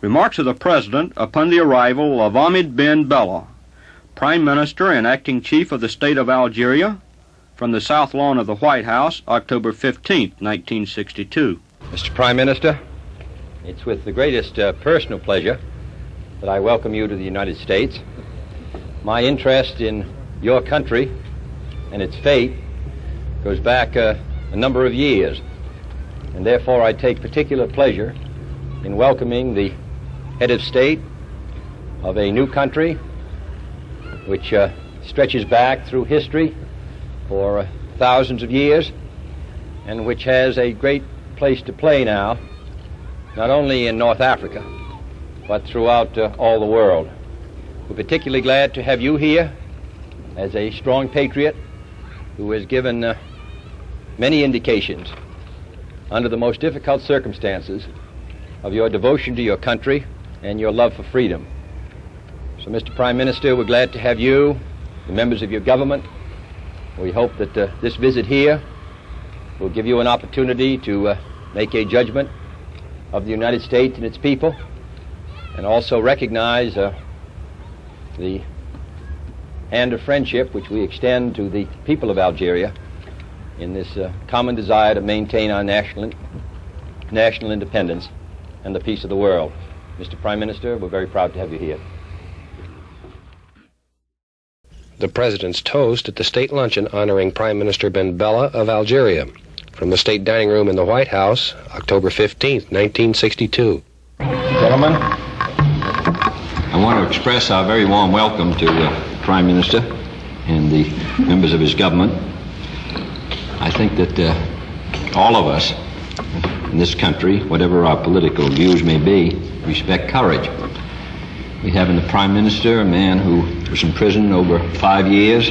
Remarks of the President upon the arrival of Ahmed Ben Bella, Prime Minister and Acting Chief of the State of Algeria, from the South Lawn of the White House, October 15, 1962. Mr. Prime Minister, it's with the greatest personal pleasure that I welcome you to the United States. My interest in your country and its fate goes back a number of years, and therefore I take particular pleasure in welcoming the head of state of a new country which stretches back through history for thousands of years and which has a great place to play now, not only in North Africa, but throughout all the world. We're particularly glad to have you here as a strong patriot who has given many indications under the most difficult circumstances of your devotion to your country and your love for freedom. So, Mr. Prime Minister, we're glad to have you, the members of your government. We hope that this visit here will give you an opportunity to make a judgment of the United States and its people, and also recognize the hand of friendship which we extend to the people of Algeria in this common desire to maintain our national independence and the peace of the world. Mr. Prime Minister, we're very proud to have you here. The President's toast at the state luncheon honoring Prime Minister Ben Bella of Algeria, from the State Dining Room in the White House, October 15, 1962. Gentlemen, I want to express our very warm welcome to the Prime Minister and the members of his government. I think that all of us in this country, whatever our political views may be, respect courage. We have in the Prime Minister a man who was in prison over 5 years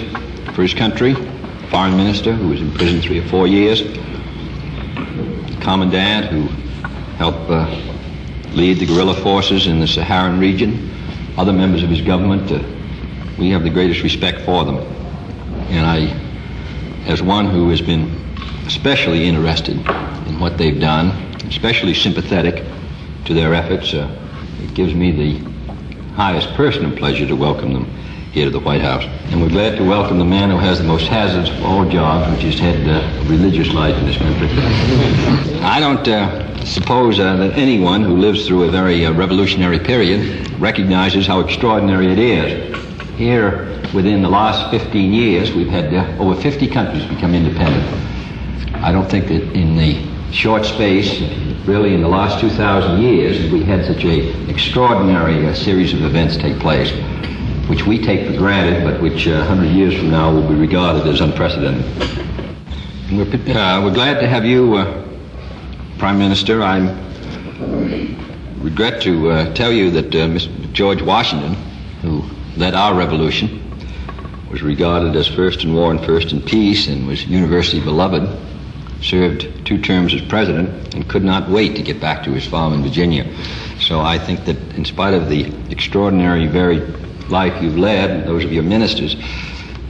for his country, a foreign minister who was in prison 3 or 4 years, a commandant who helped lead the guerrilla forces in the Saharan region, other members of his government. We have the greatest respect for them. And I, as one who has been especially interested in what they've done, especially sympathetic to their efforts, it gives me the highest personal pleasure to welcome them here to the White House. And we're glad to welcome the man who has the most hazards of all jobs, which is head of religious life in this country. I don't suppose that anyone who lives through a very revolutionary period recognizes how extraordinary it is. Here, within the last 15 years, we've had over 50 countries become independent. I don't think that in the short space, really in the last 2,000 years, we had such an extraordinary series of events take place, which we take for granted, but which 100 years from now will be regarded as unprecedented. And we're glad to have you, Prime Minister. I regret to tell you that Mr. George Washington, who led our revolution, was regarded as first in war and first in peace, and was universally beloved, served 2 terms as president, and could not wait to get back to his farm in Virginia. So I think that in spite of the extraordinary, varied life you've led, and those of your ministers,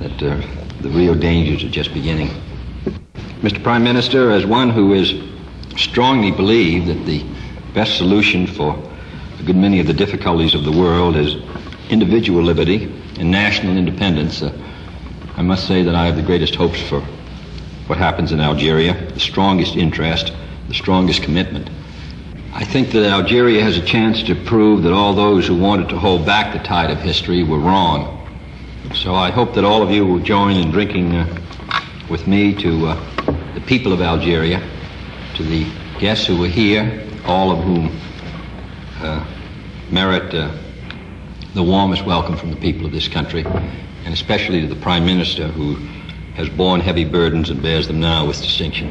that the real dangers are just beginning. Mr. Prime Minister, as one who is strongly believed that the best solution for a good many of the difficulties of the world is individual liberty and national independence, I must say that I have the greatest hopes for what happens in Algeria, the strongest interest, the strongest commitment. I think that Algeria has a chance to prove that all those who wanted to hold back the tide of history were wrong. So I hope that all of you will join in drinking with me to the people of Algeria, to the guests who are here, all of whom merit the warmest welcome from the people of this country, and especially to the Prime Minister, who has borne heavy burdens and bears them now with distinction.